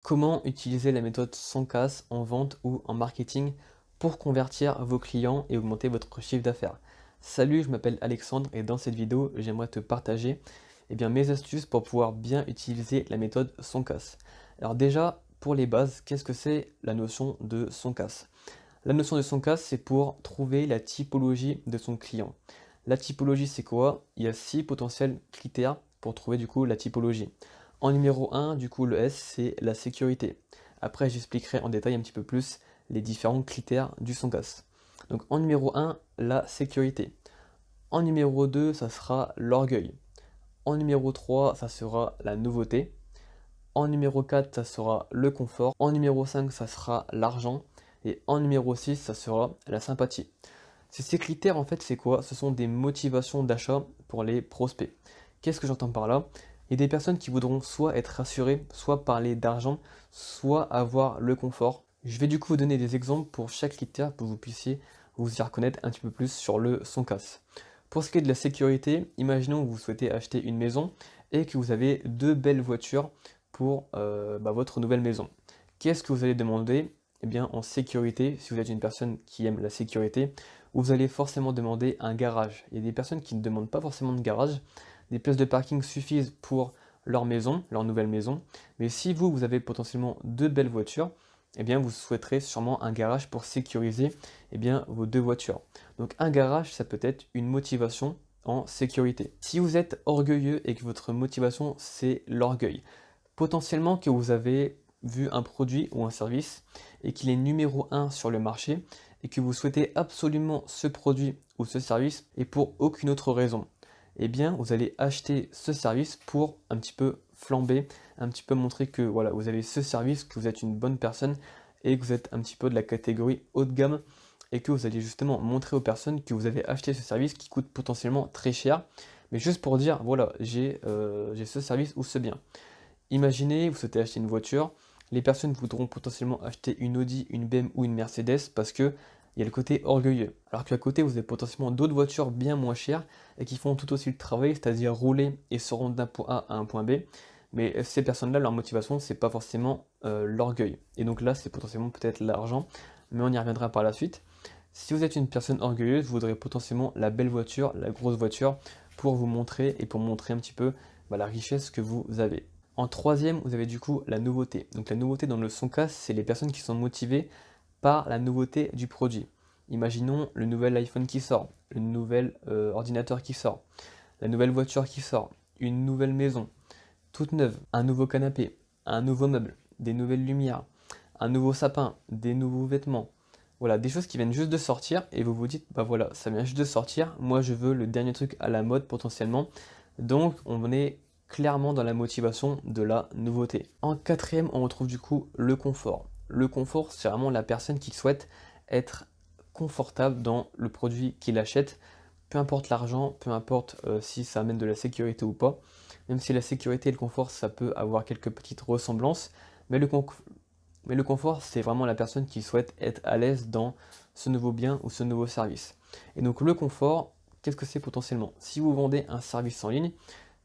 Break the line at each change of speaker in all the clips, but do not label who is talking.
Comment utiliser la méthode sans casse en vente ou en marketing pour convertir vos clients et augmenter votre chiffre d'affaires? Salut, je m'appelle Alexandre et dans cette vidéo, j'aimerais te partager mes astuces pour pouvoir bien utiliser la méthode sans casse. Alors déjà, pour les bases, qu'est-ce que c'est la notion de sans casse? La notion de son cas, c'est pour trouver la typologie de son client. La typologie, c'est quoi? Il y a 6 potentiels critères pour trouver du coup la typologie. En numéro un, du coup, le S, c'est la sécurité. Après, j'expliquerai en détail un petit peu plus les différents critères du Sonkas. Donc en numéro un, la sécurité. En numéro 2, ça sera l'orgueil. En numéro 3, ça sera la nouveauté. En numéro 4, ça sera le confort. En numéro 5, ça sera l'argent. Et en numéro 6, ça sera la sympathie. Ces critères, en fait, c'est quoi? Ce sont des motivations d'achat pour les prospects. Qu'est-ce que j'entends par là? Il y a des personnes qui voudront soit être rassurées, soit parler d'argent, soit avoir le confort. Je vais du coup vous donner des exemples pour chaque critère pour que vous puissiez vous y reconnaître un petit peu plus sur le son casse. Pour ce qui est de la sécurité, imaginons que vous souhaitez acheter une maison et que vous avez deux belles voitures pour votre nouvelle maison. Qu'est-ce que vous allez demander? Eh bien, en sécurité, si vous êtes une personne qui aime la sécurité, vous allez forcément demander un garage. Il y a des personnes qui ne demandent pas forcément de garage. Des places de parking suffisent pour leur maison, leur nouvelle maison. Mais si vous avez potentiellement deux belles voitures, eh bien, vous souhaiterez sûrement un garage pour sécuriser vos deux voitures. Donc un garage, ça peut être une motivation en sécurité. Si vous êtes orgueilleux et que votre motivation, c'est l'orgueil, potentiellement que vous avez vu un produit ou un service et qu'il est numéro un sur le marché et que vous souhaitez absolument ce produit ou ce service et pour aucune autre raison, eh bien vous allez acheter ce service pour un petit peu flamber, un petit peu montrer que voilà, vous avez ce service, que vous êtes une bonne personne et que vous êtes un petit peu de la catégorie haut de gamme et que vous allez justement montrer aux personnes que vous avez acheté ce service qui coûte potentiellement très cher, mais juste pour dire voilà, j'ai ce service ou ce bien. Imaginez, vous souhaitez acheter une voiture, les personnes voudront potentiellement acheter une Audi, une BM ou une Mercedes parce que il y a le côté orgueilleux. Alors qu'à côté, vous avez potentiellement d'autres voitures bien moins chères et qui font tout aussi le travail, c'est-à-dire rouler et se rendre d'un point A à un point B. Mais ces personnes-là, leur motivation, c'est pas forcément l'orgueil. Et donc là, c'est potentiellement peut-être l'argent, mais on y reviendra par la suite. Si vous êtes une personne orgueilleuse, vous voudrez potentiellement la belle voiture, la grosse voiture, pour vous montrer et pour montrer un petit peu la richesse que vous avez. En troisième, vous avez du coup la nouveauté. Donc la nouveauté dans le son cas, c'est les personnes qui sont motivées par la nouveauté du produit. Imaginons le nouvel iPhone qui sort, le nouvel ordinateur qui sort, la nouvelle voiture qui sort, une nouvelle maison, toute neuve, un nouveau canapé, un nouveau meuble, des nouvelles lumières, un nouveau sapin, des nouveaux vêtements. Voilà, des choses qui viennent juste de sortir et vous vous dites, bah voilà, ça vient juste de sortir, moi je veux le dernier truc à la mode potentiellement. Donc on est clairement dans la motivation de la nouveauté. En quatrième, on retrouve du coup le confort. Le confort, c'est vraiment la personne qui souhaite être confortable dans le produit qu'il achète, peu importe l'argent, peu importe si ça amène de la sécurité ou pas. Même si la sécurité et le confort, ça peut avoir quelques petites ressemblances, mais le confort, c'est vraiment la personne qui souhaite être à l'aise dans ce nouveau bien ou ce nouveau service. Et donc le confort, qu'est-ce que c'est potentiellement? Si vous vendez un service en ligne,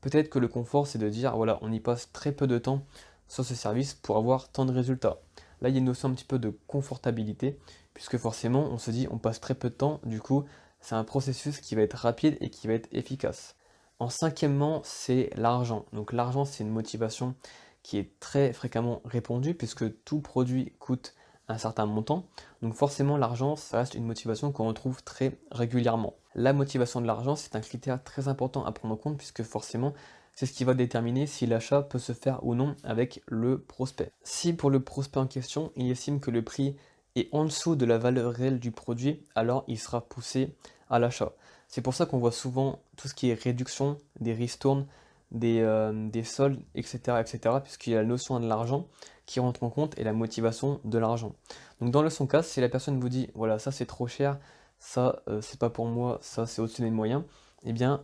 peut-être que le confort, c'est de dire, voilà, on y passe très peu de temps sur ce service pour avoir tant de résultats. Là, il y a une notion un petit peu de confortabilité, puisque forcément, on se dit, on passe très peu de temps, du coup, c'est un processus qui va être rapide et qui va être efficace. En cinquièmement, c'est l'argent. Donc l'argent, c'est une motivation qui est très fréquemment répandue, puisque tout produit coûte un certain montant. Donc forcément, l'argent, ça reste une motivation qu'on retrouve très régulièrement. La motivation de l'argent, c'est un critère très important à prendre en compte, puisque forcément, c'est ce qui va déterminer si l'achat peut se faire ou non avec le prospect. Si pour le prospect en question, il estime que le prix est en dessous de la valeur réelle du produit, alors il sera poussé à l'achat. C'est pour ça qu'on voit souvent tout ce qui est réduction, des ristournes, des soldes, etc., etc., puisqu'il y a la notion de l'argent qui rentre en compte et la motivation de l'argent. Donc dans le son cas, si la personne vous dit, voilà, ça c'est trop cher, ça c'est pas pour moi, ça c'est au-dessus de mes moyens, eh bien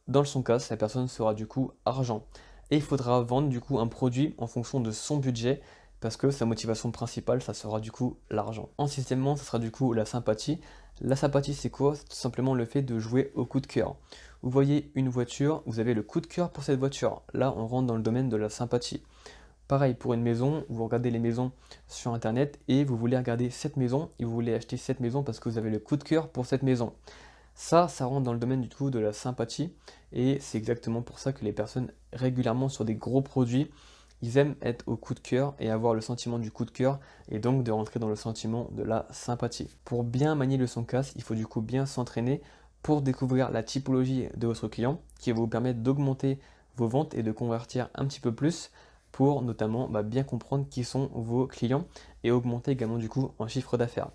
dans le son cas, la personne sera du coup argent. Et il faudra vendre du coup un produit en fonction de son budget parce que sa motivation principale, ça sera du coup l'argent. En sixièmement, ça sera du coup la sympathie. La sympathie, c'est quoi? C'est tout simplement le fait de jouer au coup de cœur. Vous voyez une voiture, vous avez le coup de cœur pour cette voiture. Là, on rentre dans le domaine de la sympathie. Pareil pour une maison, vous regardez les maisons sur internet et vous voulez regarder cette maison et vous voulez acheter cette maison parce que vous avez le coup de cœur pour cette maison. Ça rentre dans le domaine du tout de la sympathie et c'est exactement pour ça que les personnes régulièrement sur des gros produits, ils aiment être au coup de cœur et avoir le sentiment du coup de cœur et donc de rentrer dans le sentiment de la sympathie. Pour bien manier le son casse, il faut du coup bien s'entraîner pour découvrir la typologie de votre client qui va vous permettre d'augmenter vos ventes et de convertir un petit peu plus pour notamment bien comprendre qui sont vos clients et augmenter également du coup en chiffre d'affaires.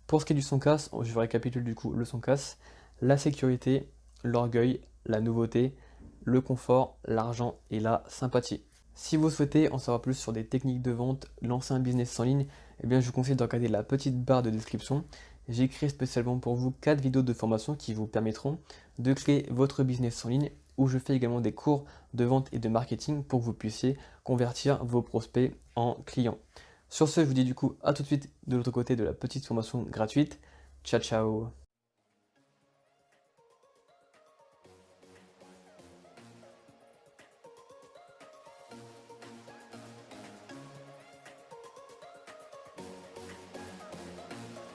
Pour ce qui est du son casse, je récapitule du coup le son casse, la sécurité, l'orgueil, la nouveauté, le confort, l'argent et la sympathie. Si vous souhaitez en savoir plus sur des techniques de vente, lancer un business en ligne, eh bien je vous conseille de regarder la petite barre de description. J'ai créé spécialement pour vous 4 vidéos de formation qui vous permettront de créer votre business en ligne où je fais également des cours de vente et de marketing pour que vous puissiez convertir vos prospects en clients. Sur ce, je vous dis du coup à tout de suite de l'autre côté de la petite formation gratuite. Ciao ciao!